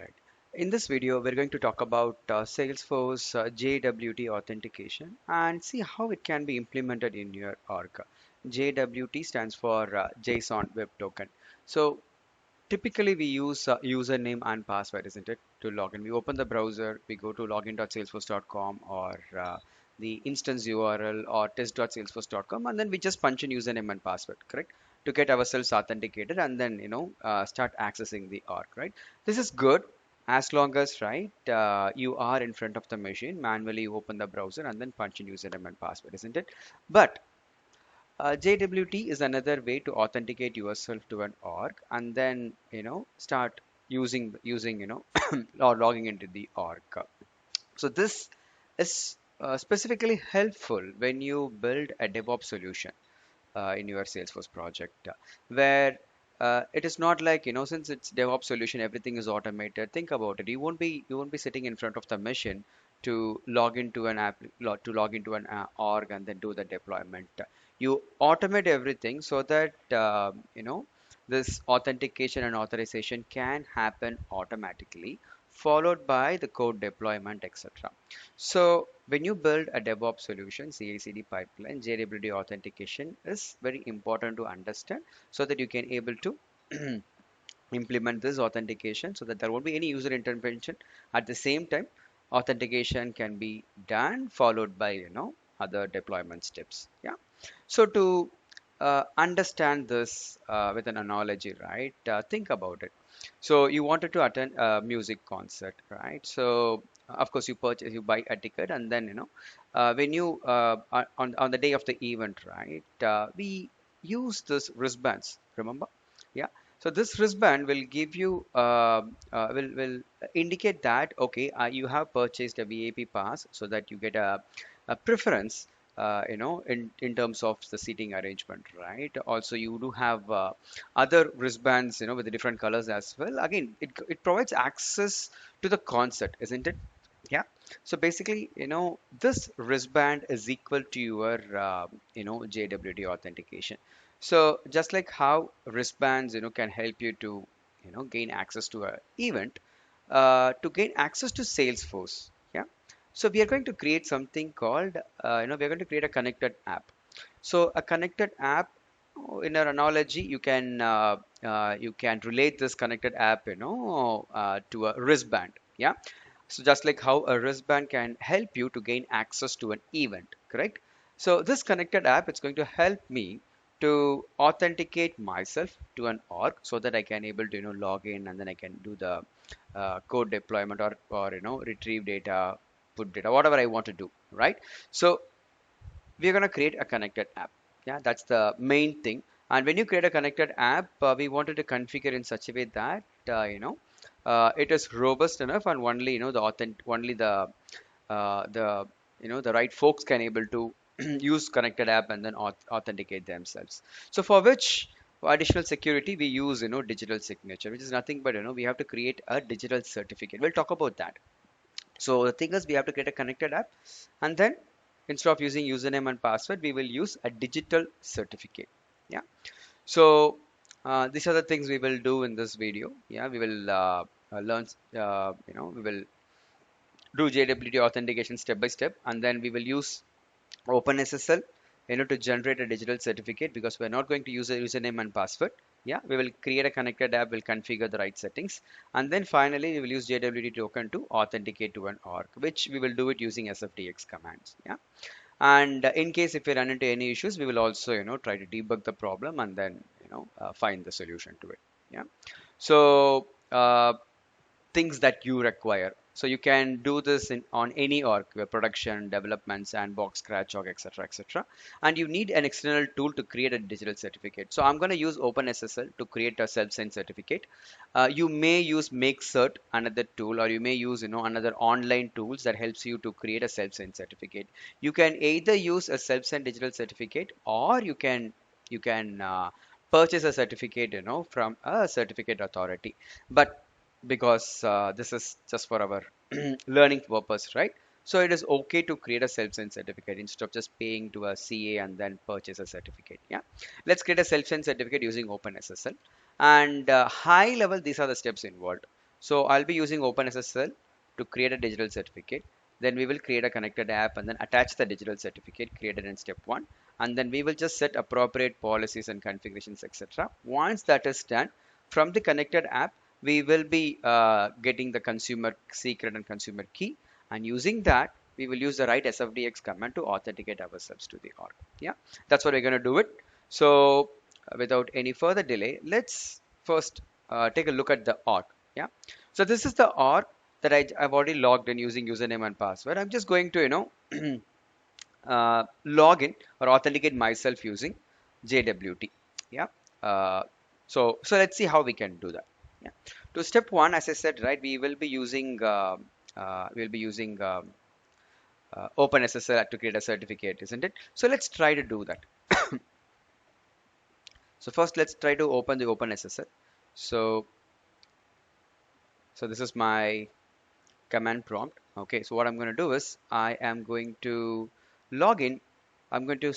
Right. In this video, we're going to talk about Salesforce JWT authentication and see how it can be implemented in your org. JWT stands for JSON Web Token. So typically we use username and password, isn't it, to log in. We open the browser, we go to login.salesforce.com or the instance URL or test.salesforce.com, and then we just punch in username and password, correct? To get ourselves authenticated and then start accessing the org, right? This is good as long as you are in front of the machine, manually open the browser and then punch in username and password, isn't it? But JWT is another way to authenticate yourself to an org and then start using or logging into the org. So this is specifically helpful when you build a DevOps solution in your Salesforce project, where it is not like since it's DevOps solution, everything is automated. Think about it. You won't be sitting in front of the machine to log into an app to log into an org and then do the deployment. You automate everything so that this authentication and authorization can happen automatically, followed by the code deployment, etc. So when you build a DevOps solution, CI/CD pipeline, JWT authentication is very important to understand so that you can able to implement this authentication so that there won't be any user intervention. At the same time, authentication can be done followed by other deployment steps. Yeah. So to understand this with an analogy, right? Think about it. So you wanted to attend a music concert, right? So of course you buy a ticket, and then when you on the day of the event, right? We use this wristbands. Remember? Yeah. So this wristband will give you will indicate that okay, you have purchased a VIP pass so that you get a preference in terms of the seating arrangement, right? Also, you do have other wristbands, with the different colors as well. Again, it provides access to the concert, isn't it? Yeah. So basically, this wristband is equal to your, JWT authentication. So just like how wristbands, can help you to, gain access to a event, to gain access to Salesforce. Yeah. So we are going to create something called, we are going to create a connected app. So a connected app, in our analogy, you can relate this connected app, to a wristband. Yeah. So just like how a wristband can help you to gain access to an event, correct? So this connected app, it's going to help me to authenticate myself to an org so that I can able to log in and then I can do the code deployment or retrieve data, put data, whatever I want to do, right? So we're going to create a connected app. Yeah, that's the main thing. And when you create a connected app, we wanted to configure in such a way that it is robust enough and only only the right folks can able to use connected app and then authenticate themselves. So for which additional security we use digital signature, which is nothing but we have to create a digital certificate. We'll talk about that. So the thing is, we have to create a connected app, and then instead of using username and password, we will use a digital certificate. Yeah. So these are the things we will do in this video. Yeah, we will learn. We will do JWT authentication step by step, and then we will use OpenSSL, to generate a digital certificate because we're not going to use a username and password. Yeah, we will create a connected app, we'll configure the right settings, and then finally we will use JWT token to authenticate to an org, which we will do it using SFDX commands. Yeah, and in case if we run into any issues, we will also try to debug the problem and then find the solution to it. Yeah, so things that you require. So you can do this on any org, where production, development, sandbox, scratch org, etc., etc. And you need an external tool to create a digital certificate. So I'm going to use OpenSSL to create a self-signed certificate. You may use MakeCert, another tool, or you may use another online tools that helps you to create a self-signed certificate. You can either use a self-signed digital certificate, or you can purchase a certificate from a certificate authority. But because this is just for our learning purpose, right? So it is okay to create a self-signed certificate instead of just paying to a CA and then purchase a certificate. Yeah, let's create a self-signed certificate using OpenSSL. And high level, these are the steps involved. So I'll be using OpenSSL to create a digital certificate. Then we will create a connected app and then attach the digital certificate created in step 1. And then we will just set appropriate policies and configurations, etc. Once that is done, from the connected app, we will be getting the consumer secret and consumer key. And using that, we will use the right SFDX command to authenticate ourselves to the org. Yeah, that's what we're going to do it. So without any further delay, let's first take a look at the org. Yeah, so this is the org that I've already logged in using username and password. I'm just going to, log in or authenticate myself using JWT. Yeah. Uh, so let's see how we can do that. Yeah. To step 1, as I said, right, we'll be using OpenSSL to create a certificate, isn't it? So let's try to do that. So first, let's try to open the OpenSSL. So this is my command prompt. Okay, so what I'm going to do is I am going to log in. I'm going to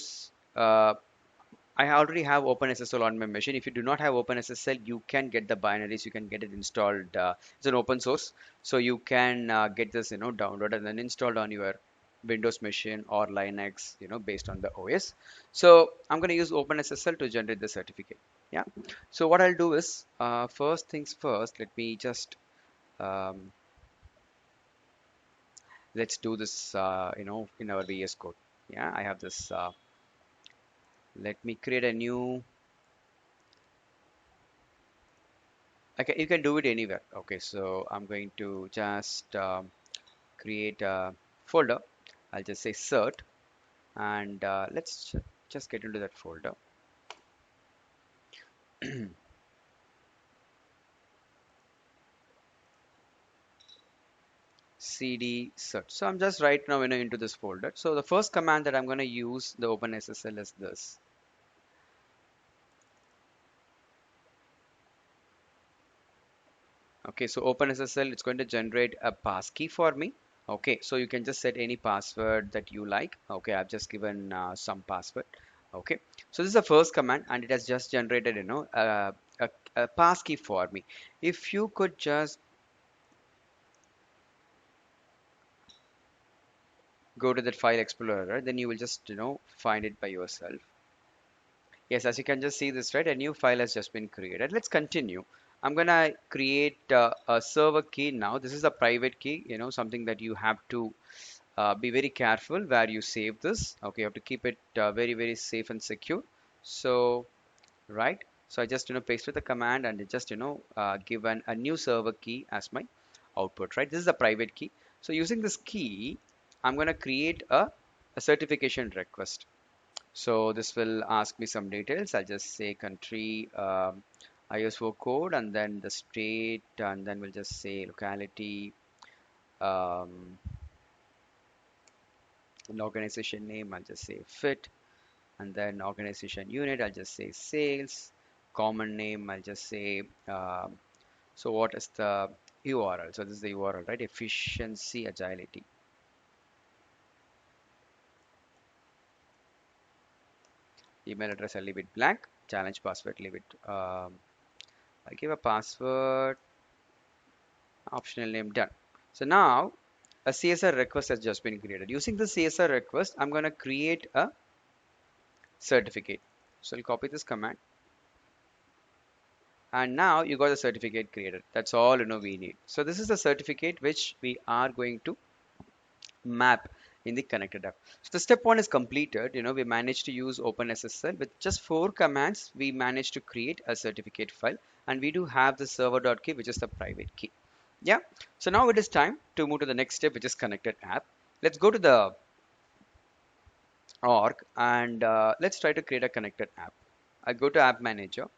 I already have OpenSSL on my machine. If you do not have OpenSSL, you can get the binaries. You can get it installed. It's an open source, so you can get this, downloaded and then installed on your Windows machine or Linux, based on the OS. So I'm going to use OpenSSL to generate the certificate. Yeah. So what I'll do is, first things first. Let me just um, let's do this, in our VS Code. Yeah, I have this. Let me create a new. Okay, you can do it anywhere. Okay, so I'm going to just create a folder. I'll just say cert, and let's just get into that folder. cd cert. So I'm just right now into this folder. So the first command that I'm going to use the OpenSSL is this. Okay, so OpenSSL, it's going to generate a passkey for me. Okay, so you can just set any password that you like. Okay, I've just given SomePassword. Okay, so this is the first command and it has just generated, a passkey for me. If you could just go to that file explorer, then you will just, find it by yourself. Yes, as you can just see this, right? A new file has just been created. Let's continue. I'm gonna create a server key now. This is a private key, something that you have to be very careful where you save this. Okay, you have to keep it very, very safe and secure. So, right. So I just, pasted the command and it just, given a new server key as my output, right? This is a private key. So using this key, I'm gonna create a certification request. So this will ask me some details. I'll just say country, ISO code, and then the state, and then we'll just say locality, um, an organization name. I'll just say fit, and then organization unit. I'll just say sales. Common name. I'll just say. So what is the URL? So this is the URL, right? Efficiency, agility. Email address. I'll leave it blank. Challenge password. Leave it. I'll give a password. Optional name, done. So now a CSR request has just been created. Using the CSR request, I'm going to create a certificate. So I'll copy this command. And now you got the certificate created. That's all we need. So this is the certificate which we are going to map in the connected app. So the step 1 is completed. We managed to use OpenSSL with just 4 commands. We managed to create a certificate file, and we do have the server.key, which is the private key. Yeah. So now it is time to move to the next step, which is connected app. Let's go to the org and let's try to create a connected app. I go to app manager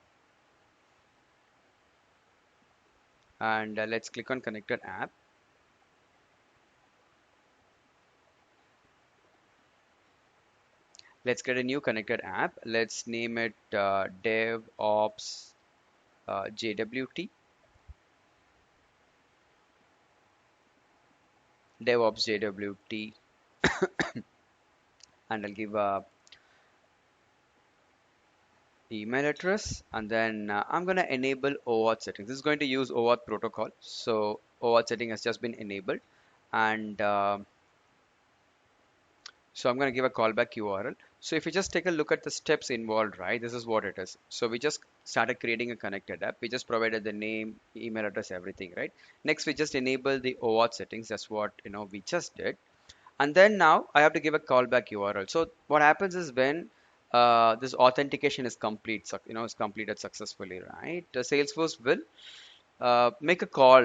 and let's click on connected app. Let's get a new connected app. Let's name it DevOps JWT. DevOps JWT, and I'll give a email address, and then I'm going to enable OAuth settings. This is going to use OAuth protocol. So OAuth setting has just been enabled, and so I'm going to give a callback URL. So if you just take a look at the steps involved, right, this is what it is. So we just started creating a connected app. We just provided the name, email address, everything, right? Next, we just enable the OAuth settings. That's what, we just did. And then now I have to give a callback URL. So what happens is when this authentication is complete, is completed successfully, right? The Salesforce will make a call,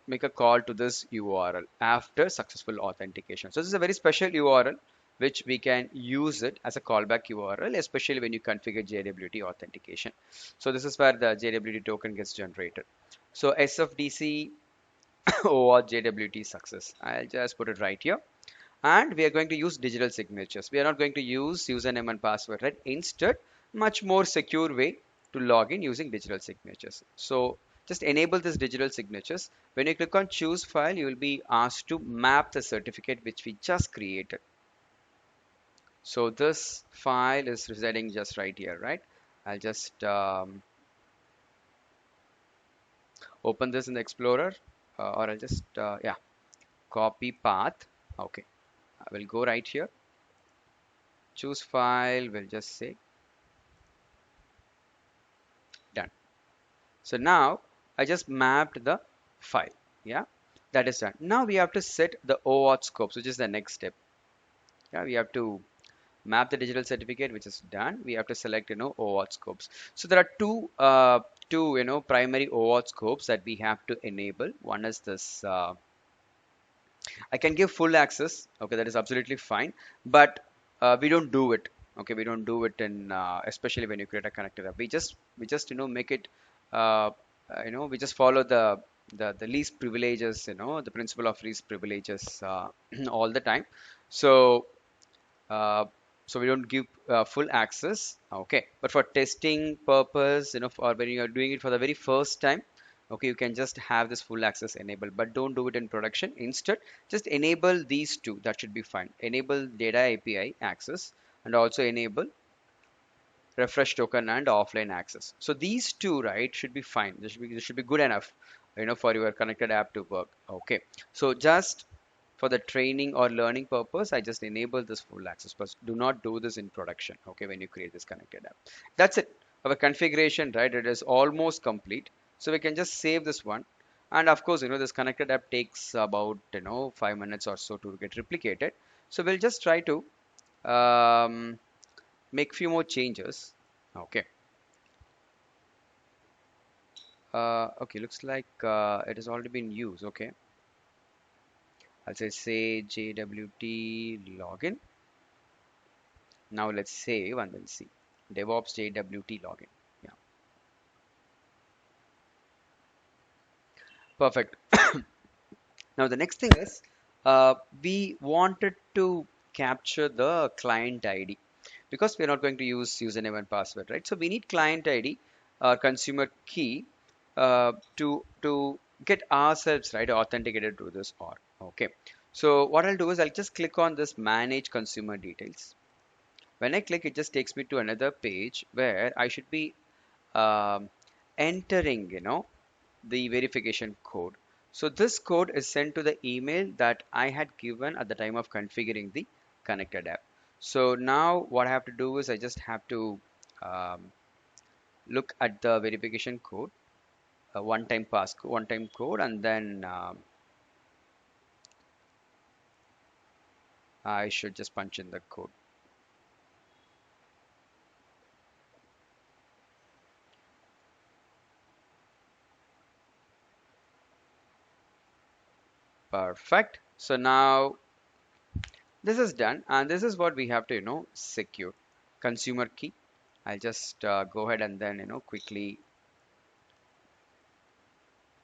make a call to this URL after successful authentication. So this is a very special URL which we can use it as a callback URL, especially when you configure JWT authentication. So this is where the JWT token gets generated. So SFDC or JWT success. I'll just put it right here. And we are going to use digital signatures. We are not going to use username and password, right? Instead, much more secure way to log in using digital signatures. So just enable this digital signatures. When you click on choose file, you will be asked to map the certificate which we just created. So this file is residing just right here, right? I'll just open this in the Explorer, or I'll just, yeah, copy path. Okay, I will go right here, choose file, we'll just say done. So now I just mapped the file. Yeah, that is done. Now we have to set the OAuth scopes, which is the next step. Yeah, we have to map the digital certificate, which is done. We have to select, OAuth scopes. So there are two primary OAuth scopes that we have to enable. One is this. I can give full access. Okay, that is absolutely fine. But we don't do it. Okay, we don't do it in especially when you create a connected app. We just make it. Uh, we just follow the least privileges. The principle of least privileges all the time. So uh, so we don't give full access. Okay, but for testing purpose, or when you are doing it for the very first time, okay, you can just have this full access enabled, but don't do it in production. Instead, just enable these two. That should be fine. Enable data API access, and also enable refresh token and offline access. So these two, right, should be fine. This should be good enough, for your connected app to work. Okay, so just for the training or learning purpose, I just enable this full access, but do not do this in production. Okay, when you create this connected app, that's it. Our configuration, right, it is almost complete. So we can just save this one. And of course, this connected app takes about 5 minutes or so to get replicated. So we'll just try to um, make few more changes. Okay. Okay, looks like it has already been used. Okay, I'll say JWT login. Now let's save and then see DevOps JWT login. Yeah, perfect. Now the next thing is we wanted to capture the client ID because we're not going to use username and password, right? So we need client ID or consumer key to get ourselves right authenticated to this org. Okay. So what I'll do is I'll just click on this manage consumer details. When I click, it just takes me to another page where I should be um, entering, the verification code. So this code is sent to the email that I had given at the time of configuring the connected app. So now what I have to do is I just have to um, look at the verification code, one-time code, and then I should just punch in the code. Perfect. So now this is done, and this is what we have to, secure. Consumer key. I'll just go ahead and then, quickly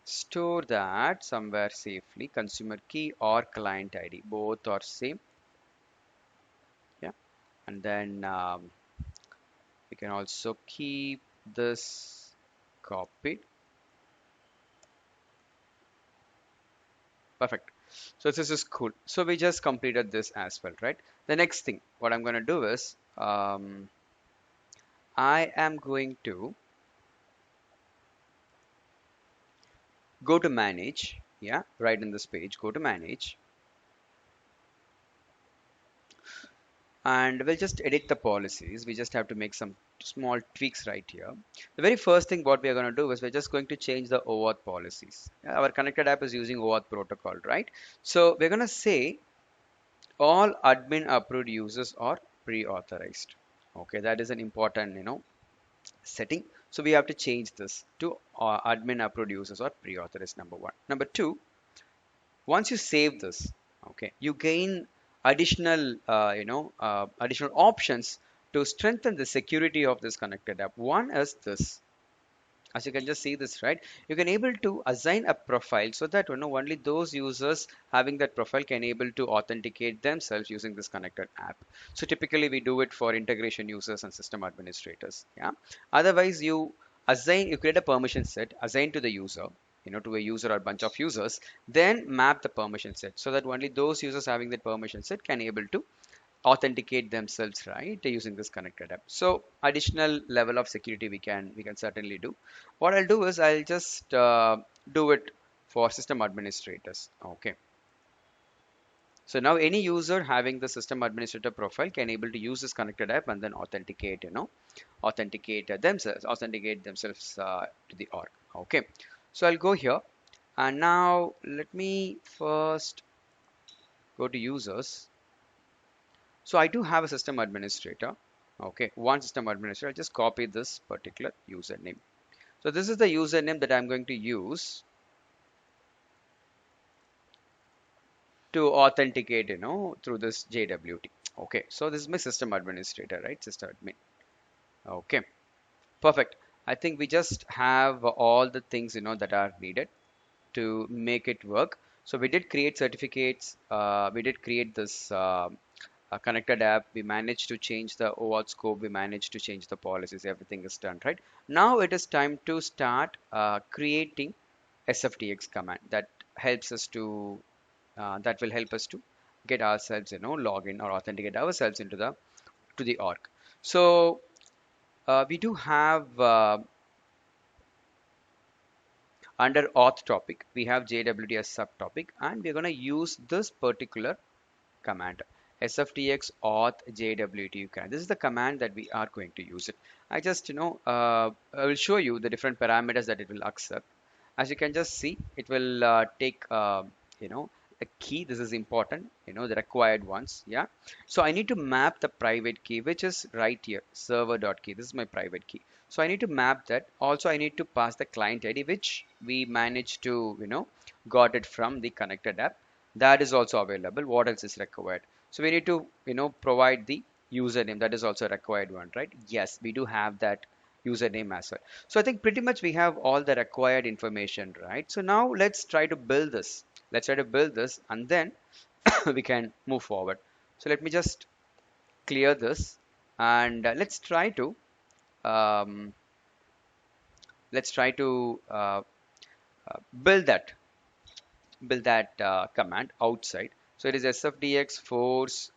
store that somewhere safely. Consumer key or client ID, both are same. Yeah, and then we can also keep this copied. Perfect. So this is cool. So we just completed this as well, right? The next thing, what I'm going to do is I am going to go to manage. Yeah, right in this page, go to manage, and we'll just edit the policies. We just have to make some small tweaks right here. The very first thing what we are going to do is we're just going to change the OAuth policies. Yeah, our connected app is using OAuth protocol, right? So we're going to say all admin approved users are pre-authorized. Okay, that is an important, setting. So we have to change this to admin approved users are pre-authorized, number one. Number two, once you save this, okay, you gain additional additional options to strengthen the security of this connected app. One is this. As you can just see this, right, you can able to assign a profile so that only those users having that profile can able to authenticate themselves using this connected app. So typically we do it for integration users and system administrators. Yeah, otherwise you create a permission set assigned to the user, to a user or a bunch of users, then map the permission set so that only those users having that permission set can able to authenticate themselves, right, using this connected app. So additional level of security we can certainly do. What I'll do is I'll just do it for system administrators. Okay, so now any user having the system administrator profile can able to use this connected app and then authenticate themselves to the org. Okay, so I'll go here, and now let me first go to users. So I do have a system administrator. Okay, one system administrator. I'll just copy this particular username. So this is the username that I'm going to use to authenticate, through this JWT. Okay, so this is my system administrator, right? System admin. Okay, perfect. I think we just have all the things, that are needed to make it work. So we did create certificates. We did create this a connected app. We managed to change the OAuth scope. We managed to change the policies. Everything is done, right? Now it is time to start creating SFDX command that will help us to get ourselves, login or authenticate ourselves into the to the org. So we do have under auth topic, we have JWT as subtopic, and we're going to use this particular command, SFDX auth JWT command. This is the command that we are going to use it. I just, I will show you the different parameters that it will accept. As you can just see, it will take, you know, a key. This is important, the required ones. Yeah. So I need to map the private key, which is right here, server.key. This is my private key. So I need to map that. Also, I need to pass the client ID, which we managed to, got it from the connected app. That is also available. What else is required? So we need to, provide the username. That is also a required one, right? Yes, we do have that username as well. So I think pretty much we have all the required information, right? So now let's try to build this. Let's try to build this, and then we can move forward. So let me just clear this, and um, let's try to build that command outside. So it is SFDX force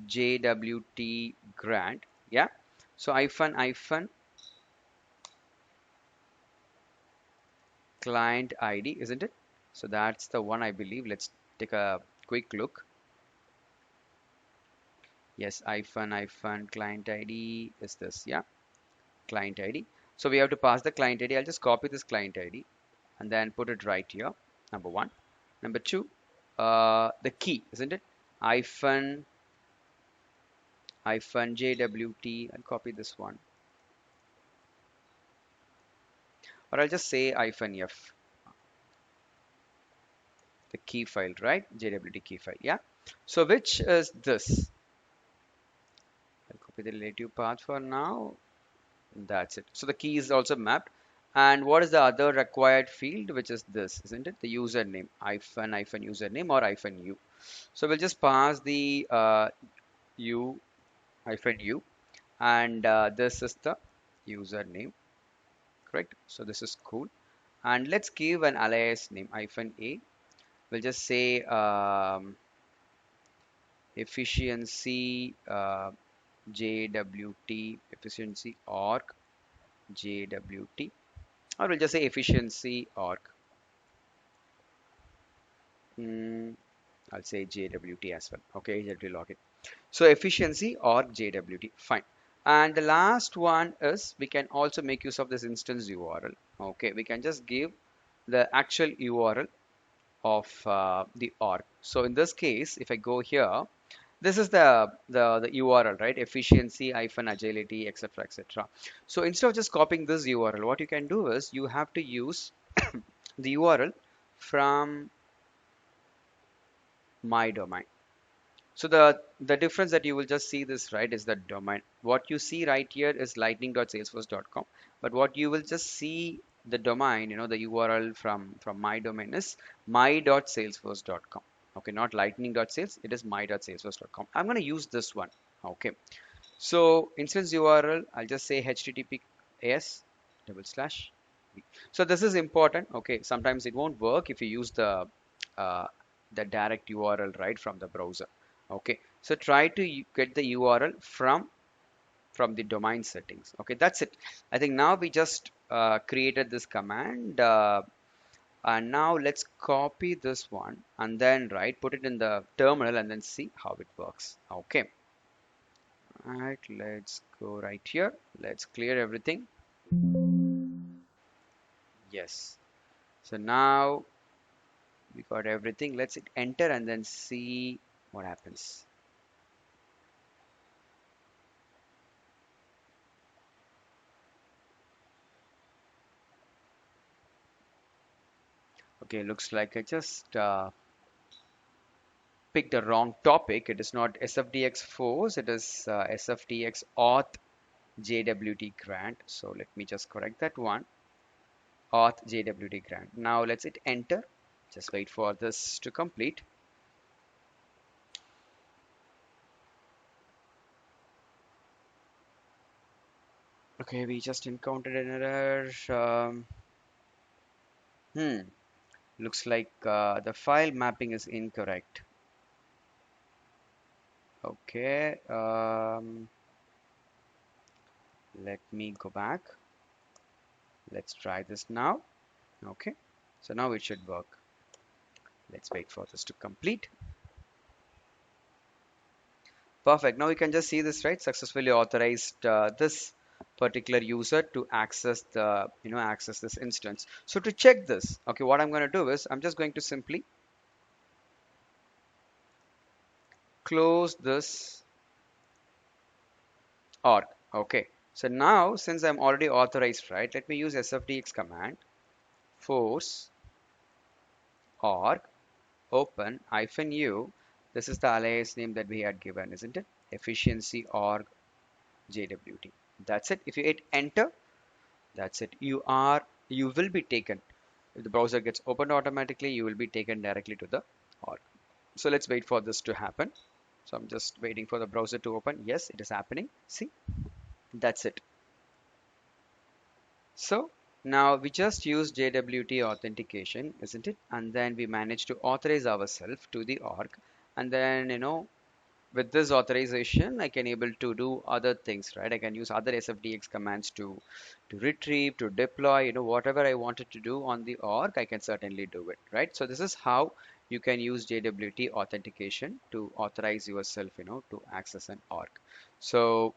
JWT grant. Yeah. So hyphen client ID, isn't it? So that's the one, I believe. Let's take a quick look. Yes, hyphen client ID is this. Yeah, client ID. So we have to pass the client ID. I'll just copy this client ID and then put it right here. Number one. Number two, the key, isn't it? Hyphen JWT. I'll copy this one, or I'll just say hyphen F, the key file, right? JWT key file. Yeah. So which is this? I'll copy the relative path for now. That's it. So the key is also mapped. And what is the other required field, which is this, isn't it? The username, hyphen username or hyphen u. So we'll just pass the u hyphen u, and this is the username, correct? So this is cool. And let's give an alias name, hyphen a. We'll just say efficiency JWT efficiency org JWT, or we'll just say efficiency org. I'll say JWT as well. Okay, JWT login. So efficiency or JWT, fine. And the last one is we can also make use of this instance URL. Okay, we can just give the actual URL of the org. So in this case, if I go here, this is the URL, right? Efficiency hyphen agility, etc., etc. So instead of just copying this URL, what you can do is you have to use the URL from my domain. So the difference that you will just see this, right, is the domain. What you see right here is lightning.salesforce.com, but what you will just see the domain, the URL from my domain is my.salesforce.com. Okay, not lightning.sales, it is my.salesforce.com. I'm going to use this one. Okay, so instance URL, I'll just say https double slash. So this is important. Okay, sometimes it won't work if you use uh, the direct URL right from the browser. Okay, so try to get the URL from the domain settings. Okay, that's it. I think now we just created this command, and now let's copy this one and then put it in the terminal and then see how it works. Okay, all right, let's go right here. Let's clear everything. Yes. So now we got everything. Let's hit enter and then see what happens. Okay, looks like I just picked the wrong topic. It is not SFDX force, it is SFDX auth JWT grant. So let me just correct that one. Auth JWT grant. Now let's hit enter. Just wait for this to complete. Okay, we just encountered an error. Looks like the file mapping is incorrect. Okay, let me go back. Let's try this now. Okay, so now it should work. Let's wait for this to complete. Perfect. Now you can just see this, right? Successfully authorized this particular user to access the access this instance. So to check this, okay, what I'm going to do is I'm just going to simply close this org. Okay, so now since I'm already authorized, right, let me use SFDX command force org open -u. This is the alias name that we had given, isn't it? Efficiency org JWT. That's it. If you hit enter, that's it. You will be taken. If the browser gets opened automatically, you will be taken directly to the org. So let's wait for this to happen. So I'm just waiting for the browser to open. Yes, it is happening. See, that's it. So now we just use JWT authentication, isn't it? And then we managed to authorize ourselves to the org. And then, with this authorization, I can able to do other things, right? I can use other SFDX commands to retrieve, to deploy, whatever I wanted to do on the org, I can certainly do it, right? So this is how you can use JWT authentication to authorize yourself, to access an org. So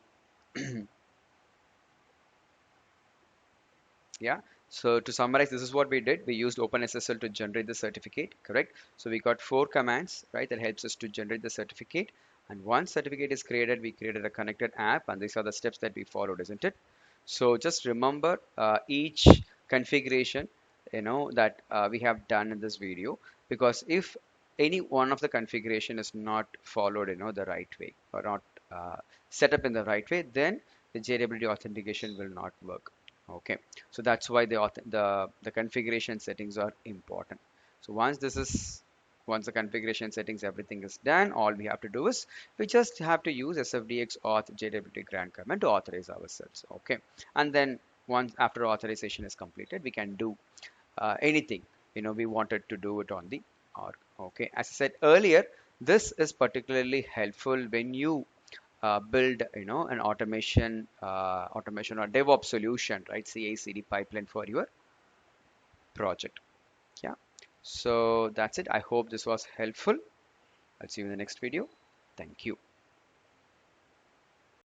yeah, so to summarize, this is what we did. We used OpenSSL to generate the certificate, correct? So we got 4 commands, right, that helps us to generate the certificate. And once certificate is created, we created a connected app, and these are the steps that we followed, isn't it? So just remember each configuration, that we have done in this video, because if any one of the configuration is not followed, the right way, or not set up in the right way, then the JWT authentication will not work. Okay, so that's why the configuration settings are important. So once the configuration settings everything is done, all we have to do is we just have to use SFDX auth JWT grant command to authorize ourselves. Okay, and then once after authorization is completed, we can do anything we wanted to do it on the org. Okay, as I said earlier, this is particularly helpful when you build, an automation or DevOps solution, right? CI/CD pipeline for your project. Yeah. So that's it. I hope this was helpful. I'll see you in the next video. Thank you.